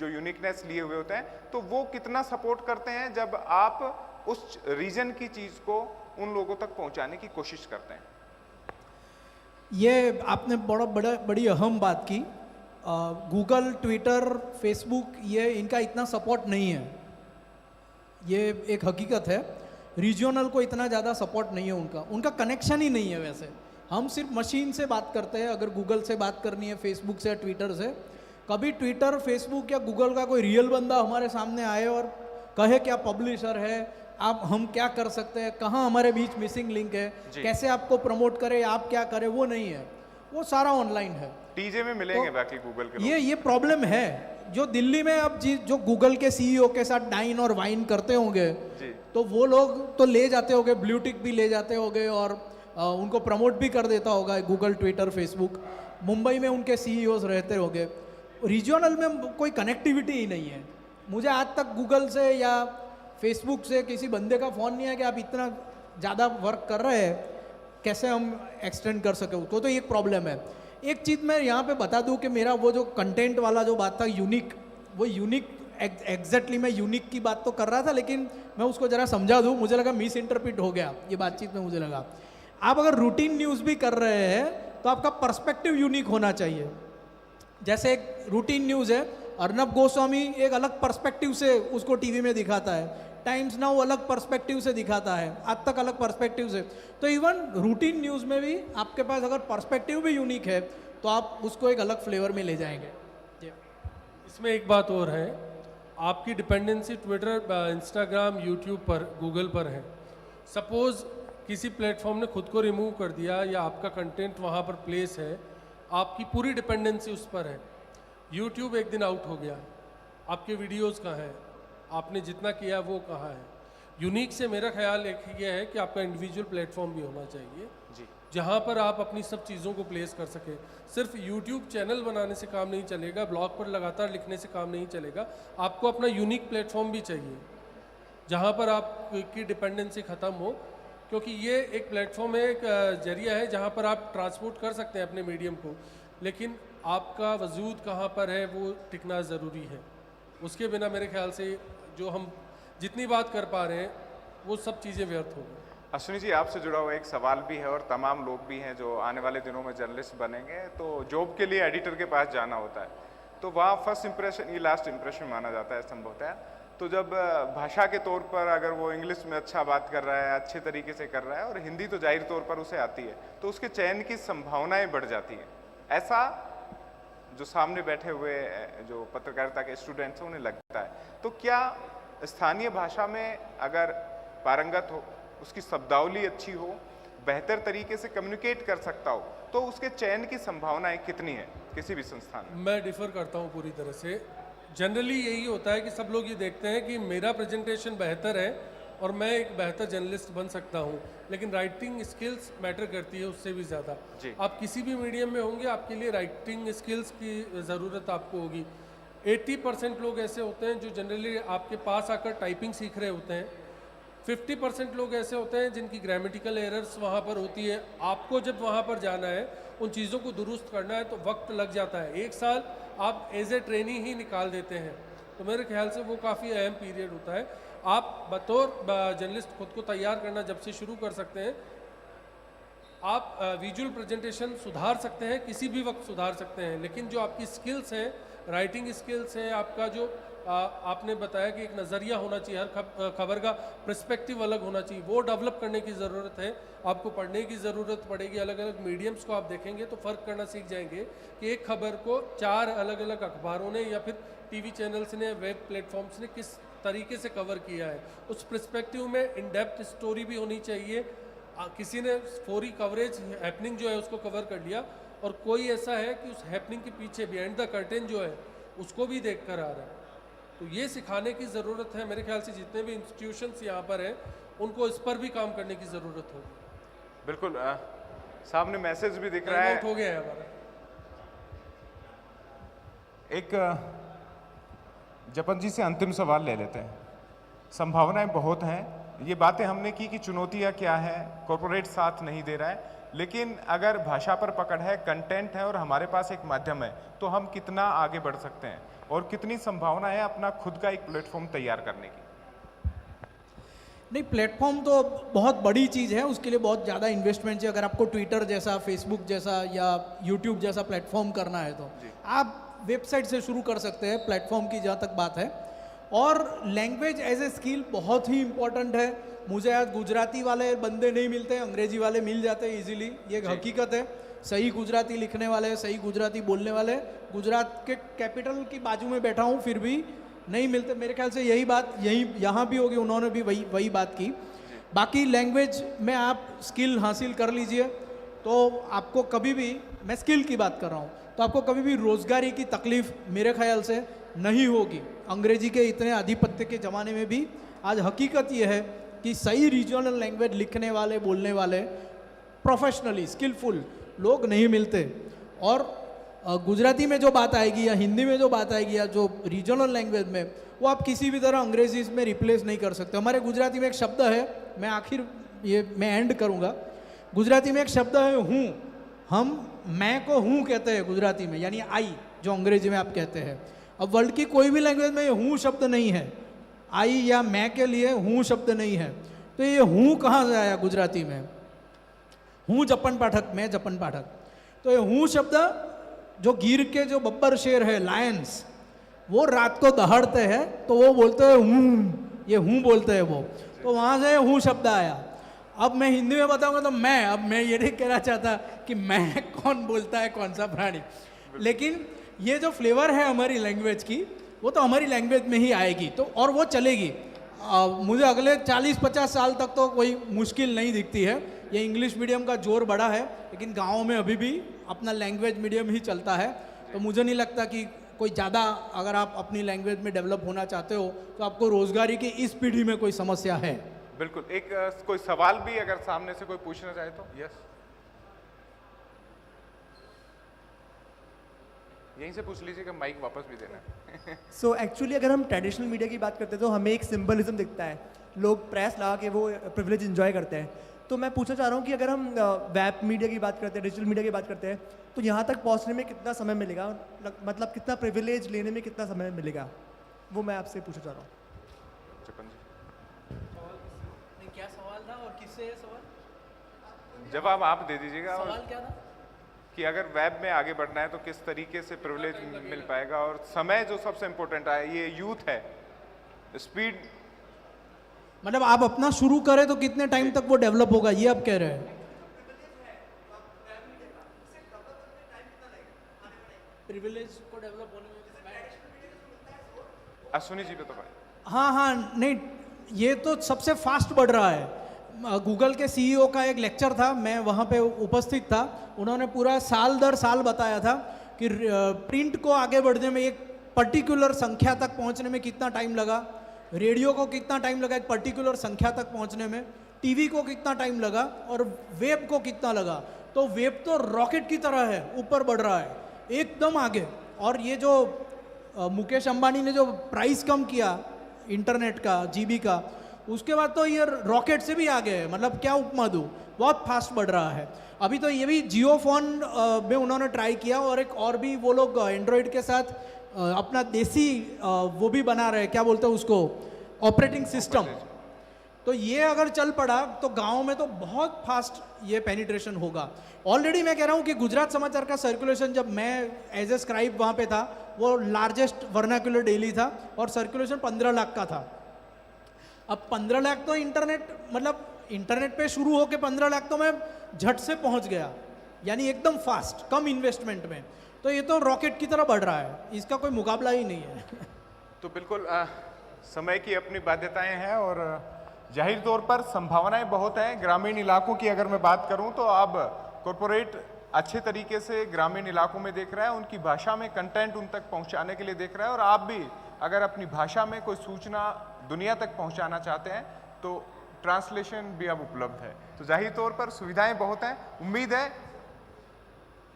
S6: जो यूनिकनेस लिए हुए होते हैं, तो वो कितना सपोर्ट करते हैं जब आप उस रीजन की चीज़ को उन लोगों तक पहुंचाने की कोशिश करते हैं?
S4: ये आपने बड़ी अहम बात की। गूगल, ट्विटर, फेसबुक, ये इनका इतना सपोर्ट नहीं है, ये एक हकीकत है। रीजनल को इतना ज़्यादा सपोर्ट नहीं है, उनका कनेक्शन ही नहीं है। वैसे हम सिर्फ मशीन से बात करते हैं, अगर गूगल से बात करनी है, फेसबुक से, ट्विटर से, कभी ट्विटर, फेसबुक या गूगल का कोई रियल बंदा हमारे सामने आए और कहे क्या पब्लिशर है, आप हम क्या कर सकते हैं, कहाँ हमारे बीच मिसिंग लिंक है, कैसे आपको प्रमोट करें, आप क्या करें, वो नहीं है, वो सारा ऑनलाइन है।
S6: टीजे में मिलेंगे तो बाकी गूगल के
S4: ये प्रॉब्लम है जो दिल्ली में अब जो गूगल के सीईओ के साथ डाइन और वाइन करते होंगे, तो वो लोग तो ले जाते होंगे, ब्लूटिक भी ले जाते होंगे और उनको प्रमोट भी कर देता होगा गूगल, ट्विटर, फेसबुक। मुंबई में उनके सीईओज रहते होंगे। रीजनल में कोई कनेक्टिविटी ही नहीं है। मुझे आज तक गूगल से या फेसबुक से किसी बंदे का फ़ोन नहीं है कि आप इतना ज़्यादा वर्क कर रहे हैं, कैसे हम एक्सटेंड कर सके उसको, तो एक प्रॉब्लम है। एक चीज़ मैं यहाँ पे बता दूँ कि मेरा वो जो कंटेंट वाला जो बात था यूनिक, वो यूनिक एग्जैक्टली मैं यूनिक की बात तो कर रहा था, लेकिन मैं उसको ज़रा समझा दूँ, मुझे लगा मिस इंटरप्रिट हो गया ये बातचीत में। मुझे लगा आप अगर रूटीन न्यूज़ भी कर रहे हैं तो आपका पर्सपेक्टिव यूनिक होना चाहिए। जैसे एक रूटीन न्यूज़ है, अर्नब गोस्वामी एक अलग पर्सपेक्टिव से उसको टीवी में दिखाता है, टाइम्स नाउ अलग पर्सपेक्टिव से दिखाता है, आज तक अलग पर्सपेक्टिव से। तो इवन रूटीन न्यूज़ में भी आपके पास अगर पर्सपेक्टिव भी यूनिक है तो आप उसको एक अलग फ्लेवर में ले जाएंगे।
S5: इसमें एक बात और है, आपकी डिपेंडेंसी ट्विटर, इंस्टाग्राम, यूट्यूब पर, गूगल पर है। सपोज़ किसी प्लेटफॉर्म ने खुद को रिमूव कर दिया या आपका कंटेंट वहाँ पर प्लेस है, आपकी पूरी डिपेंडेंसी उस पर है। यूट्यूब एक दिन आउट हो गया, आपके वीडियोस कहाँ हैं, आपने जितना किया वो कहाँ है। यूनिक से मेरा ख्याल एक ये है कि आपका इंडिविजुअल प्लेटफॉर्म भी होना चाहिए जी, जहाँ पर आप अपनी सब चीज़ों को प्लेस कर सकें। सिर्फ यूट्यूब चैनल बनाने से काम नहीं चलेगा, ब्लॉग पर लगातार लिखने से काम नहीं चलेगा, आपको अपना यूनिक प्लेटफॉर्म भी चाहिए जहाँ पर आपकी डिपेंडेंसी ख़त्म हो, क्योंकि ये एक प्लेटफॉर्म है, एक जरिया है जहाँ पर आप ट्रांसपोर्ट कर सकते हैं अपने मीडियम को, लेकिन आपका वजूद कहाँ पर है वो टिकना ज़रूरी है। उसके बिना मेरे ख्याल से जो हम जितनी बात कर पा रहे हैं वो सब चीज़ें व्यर्थ हो गई।
S6: अश्विनी जी, आपसे जुड़ा हुआ एक सवाल भी है और तमाम लोग भी हैं जो आने वाले दिनों में जर्नलिस्ट बनेंगे, तो जॉब के लिए एडिटर के पास जाना होता है, तो वहाँ फर्स्ट इंप्रेशन ही लास्ट इंप्रेशन माना जाता है संभवतः। तो जब भाषा के तौर पर अगर वो इंग्लिश में अच्छा बात कर रहा है, अच्छे तरीके से कर रहा है, और हिंदी तो जाहिर तौर पर उसे आती है, तो उसके चयन की संभावनाएं बढ़ जाती हैं। ऐसा जो सामने बैठे हुए जो पत्रकारिता के स्टूडेंट्स हैं उन्हें लगता है। तो क्या स्थानीय भाषा में अगर पारंगत हो, उसकी शब्दावली अच्छी हो, बेहतर तरीके से कम्युनिकेट कर सकता हो, तो उसके चयन की संभावनाएं कितनी है किसी भी संस्थान में?
S5: मैं डिफ़र करता हूँ पूरी तरह से। जनरली यही होता है कि सब लोग ये देखते हैं कि मेरा प्रेजेंटेशन बेहतर है और मैं एक बेहतर जर्नलिस्ट बन सकता हूँ, लेकिन राइटिंग स्किल्स मैटर करती है उससे भी ज़्यादा। आप किसी भी मीडियम में होंगे, आपके लिए राइटिंग स्किल्स की ज़रूरत आपको होगी। 80% लोग ऐसे होते हैं जो जनरली आपके पास आकर टाइपिंग सीख रहे होते हैं। 50% लोग ऐसे होते हैं जिनकी ग्रामेटिकल एरर्स वहाँ पर होती है। आपको जब वहाँ पर जाना है, उन चीज़ों को दुरुस्त करना है, तो वक्त लग जाता है। 1 साल आप एज ए ट्रेनी ही निकाल देते हैं, तो मेरे ख्याल से वो काफ़ी अहम पीरियड होता है। आप बतौर जर्नलिस्ट खुद को तैयार करना जब से शुरू कर सकते हैं, आप विजुअल प्रेजेंटेशन सुधार सकते हैं, किसी भी वक्त सुधार सकते हैं, लेकिन जो आपकी स्किल्स हैं, राइटिंग स्किल्स हैं, आपका जो आपने बताया कि एक नज़रिया होना चाहिए, हर खबर का पर्सपेक्टिव अलग होना चाहिए, वो डेवलप करने की ज़रूरत है। आपको पढ़ने की ज़रूरत पड़ेगी, अलग अलग मीडियम्स को आप देखेंगे तो फ़र्क करना सीख जाएंगे कि एक खबर को 4 अलग अलग अखबारों ने या फिर टीवी चैनल्स ने, वेब प्लेटफॉर्म्स ने किस तरीके से कवर किया है। उस पर्सपेक्टिव में इन डेप्थ स्टोरी भी होनी चाहिए। किसी ने फौरी कवरेज हैपनिंग जो है उसको कवर कर लिया, और कोई ऐसा है कि उस हैपनिंग के पीछे बिहाइंड द कर्टेन जो है उसको भी देख कर आ रहा है। तो ये सिखाने की ज़रूरत है। मेरे ख्याल से जितने भी इंस्टीट्यूशंस यहाँ पर हैं उनको इस पर भी काम करने की ज़रूरत होगी।
S6: बिल्कुल, सामने मैसेज भी दिख रहा है।
S5: हो गया है हमारा।
S7: एक जपन जी से अंतिम सवाल ले लेते हैं। संभावनाएं बहुत हैं, ये बातें हमने की कि चुनौतियां क्या है, कॉरपोरेट साथ नहीं दे रहा है, लेकिन अगर भाषा पर पकड़ है, कंटेंट है और हमारे पास एक माध्यम है, तो हम कितना आगे बढ़ सकते हैं और कितनी संभावना है अपना खुद का एक प्लेटफॉर्म तैयार करने की?
S4: नहीं, प्लेटफॉर्म तो बहुत बड़ी चीज़ है, उसके लिए बहुत ज़्यादा इन्वेस्टमेंट चाहिए। अगर आपको ट्विटर जैसा, फेसबुक जैसा या यूट्यूब जैसा प्लेटफॉर्म करना है तो आप वेबसाइट से शुरू कर सकते हैं, प्लेटफॉर्म की जहाँ तक बात है। और लैंग्वेज एज ए स्किल बहुत ही इम्पोर्टेंट है। मुझे याद, गुजराती वाले बंदे नहीं मिलते, अंग्रेजी वाले मिल जाते हैं इजीली, ये एक हकीकत है। सही गुजराती लिखने वाले, सही गुजराती बोलने वाले गुजरात के कैपिटल की बाजू में बैठा हूँ फिर भी नहीं मिलते। मेरे ख्याल से यही बात यहाँ भी होगी, उन्होंने भी वही बात की। बाकी लैंग्वेज में आप स्किल हासिल कर लीजिए तो आपको कभी भी, मैं स्किल की बात कर रहा हूँ, तो आपको कभी भी रोजगारी की तकलीफ मेरे ख्याल से नहीं होगी। अंग्रेजी के इतने आधिपत्य के ज़माने में भी आज हकीकत यह है कि सही रीजनल लैंग्वेज लिखने वाले, बोलने वाले, प्रोफेशनली स्किलफुल लोग नहीं मिलते। और गुजराती में जो बात आएगी या हिंदी में जो बात आएगी या जो रीजनल लैंग्वेज में, वो आप किसी भी तरह अंग्रेजी में रिप्लेस नहीं कर सकते। हमारे गुजराती में एक शब्द है, मैं एंड करूँगा। गुजराती में एक शब्द है हूँ, हम मैं को हूँ कहते हैं गुजराती में, यानी आई, जो अंग्रेजी में आप कहते हैं। अब वर्ल्ड की कोई भी लैंग्वेज में ये हूँ शब्द नहीं है, आई या मैं के लिए हूँ शब्द नहीं है। तो ये हूँ कहाँ से आया गुजराती में? हूँ जपन पाठक, मैं जपन पाठक। तो ये हूँ शब्द जो गिर के जो बब्बर शेर है, लायंस, वो रात को दहाड़ते हैं तो वो बोलते हैं हूँ, ये हूँ बोलते हैं वो, तो वहाँ से हूँ शब्द आया। अब मैं हिंदी में बताऊंगा तो मैं, अब मैं ये नहीं कहना चाहता कि मैं कौन बोलता है कौन सा प्राणी, लेकिन ये जो फ्लेवर है हमारी लैंग्वेज की, वो तो हमारी लैंग्वेज में ही आएगी, तो और वो चलेगी। मुझे अगले 40-50 साल तक तो कोई मुश्किल नहीं दिखती है। ये इंग्लिश मीडियम का जोर बड़ा है, लेकिन गाँव में अभी भी अपना लैंग्वेज मीडियम ही चलता है। तो मुझे नहीं लगता कि कोई ज़्यादा, अगर आप अपनी लैंग्वेज में डेवलप होना चाहते हो तो आपको रोजगारी की इस पीढ़ी में कोई समस्या है।
S6: बिल्कुल। एक कोई सवाल भी अगर सामने से कोई पूछना चाहे तो यस, यहीं से पूछ लीजिएगा, माइक वापस भी देना है।
S8: सो एक्चुअली अगर हम ट्रेडिशनल मीडिया की बात करते हैं तो हमें एक सिंबलिज्म दिखता है, लोग प्रेस लगा के वो प्रिविलेज एंजॉय करते हैं। तो मैं पूछना चाह रहा हूँ कि अगर हम वेब मीडिया की बात करते हैं, डिजिटल मीडिया की बात करते हैं, तो यहाँ तक पहुँचने में कितना समय मिलेगा, मतलब कितना प्रिविलेज लेने में कितना समय मिलेगा, वो मैं आपसे पूछना चाह रहा हूँ।
S6: जपन जी
S4: क्या सवाल था और किससे है सवाल?
S6: जवाब आप दे दीजिएगा।
S4: सवाल क्या था?
S6: कि अगर वेब में आगे बढ़ना है तो किस तरीके से प्रिविलेज मिल पाएगा, और समय जो सबसे इम्पोर्टेंट है, ये यूथ है, स्पीड।
S4: मतलब आप अपना शुरू करें तो कितने टाइम तक वो डेवलप होगा, ये आप कह रहे हैं? प्रिविलेज को डेवलप होने में
S6: अश्विनी जी पे तो भाई।
S4: हाँ हाँ, नहीं ये तो सबसे फास्ट बढ़ रहा है। गूगल के सीईओ का एक लेक्चर था, मैं वहाँ पे उपस्थित था। उन्होंने पूरा साल दर साल बताया था कि प्रिंट को आगे बढ़ने में एक पर्टिकुलर संख्या तक पहुँचने में कितना टाइम लगा, रेडियो को कितना टाइम लगा एक पर्टिकुलर संख्या तक पहुँचने में, टीवी को कितना टाइम लगा और वेब को कितना लगा। तो वेब तो रॉकेट की तरह है, ऊपर बढ़ रहा है एकदम आगे। और ये जो मुकेश अंबानी ने जो प्राइस कम किया इंटरनेट का, जीबी का, उसके बाद तो ये रॉकेट से भी आगे है। मतलब क्या उपमा दूँ, बहुत फास्ट बढ़ रहा है। अभी तो ये भी जियो फोन में उन्होंने ट्राई किया, और एक और भी वो लोग एंड्रॉयड के साथ अपना देसी वो भी बना रहे हैं, क्या बोलते हैं उसको, ऑपरेटिंग सिस्टम। तो ये अगर चल पड़ा तो गांव में तो बहुत फास्ट ये पेनिट्रेशन होगा। ऑलरेडी मैं कह रहा हूँ कि गुजरात समाचार का सर्कुलेशन, जब मैं एज ए स्क्राइब वहाँ पे था, वो लार्जेस्ट वर्नाक्युलर डेली था और सर्कुलेशन 15 लाख का था। अब 15 लाख तो इंटरनेट, मतलब इंटरनेट पे शुरू होके 15 लाख तो मैं झट से पहुँच गया, यानी एकदम फास्ट, कम इन्वेस्टमेंट में। तो ये तो रॉकेट की तरह बढ़ रहा है, इसका कोई मुकाबला ही नहीं है।
S6: तो बिल्कुल समय की अपनी बाध्यताएं हैं, और जाहिर तौर पर संभावनाएं बहुत हैं। ग्रामीण इलाकों की अगर मैं बात करूं तो अब कॉरपोरेट अच्छे तरीके से ग्रामीण इलाकों में देख रहा है, उनकी भाषा में कंटेंट उन तक पहुंचाने के लिए देख रहा है। और आप भी अगर अपनी भाषा में कोई सूचना दुनिया तक पहुंचाना चाहते हैं तो ट्रांसलेशन भी अब उपलब्ध है। तो जाहिर तौर पर सुविधाएं बहुत हैं। उम्मीद है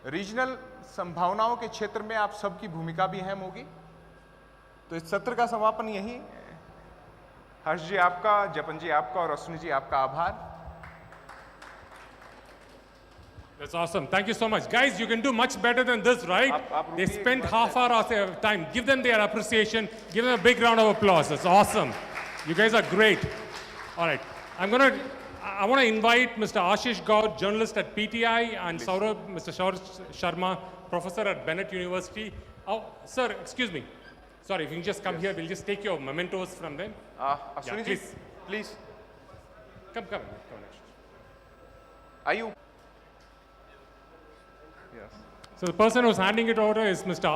S6: रीजनल संभावनाओं के क्षेत्र में आप सबकी भूमिका भी अहम होगी। तो इस सत्र का समापन यही। हर्ष जी आपका, जपन जी आपका और अश्विनी जी आपका आभार।
S1: That's awesome. Thank you so much. Guys, you can do much better than this, right? They spent half hour of their time. Give them their appreciation. Give them a big round of applause. That's awesome. You guys are great. All right. I want to invite Mr. Ashish Gaur, journalist at PTI, and Mr. Saurabh Sharma, professor at Bennett University. Oh, sir, excuse me. Sorry, if you can just come here, we'll just take your mementos from them.
S6: Ashwini
S1: Yeah,
S6: ji, please.
S1: Come next.
S6: Are you? Yes.
S1: So the person who's handing it over is Mr.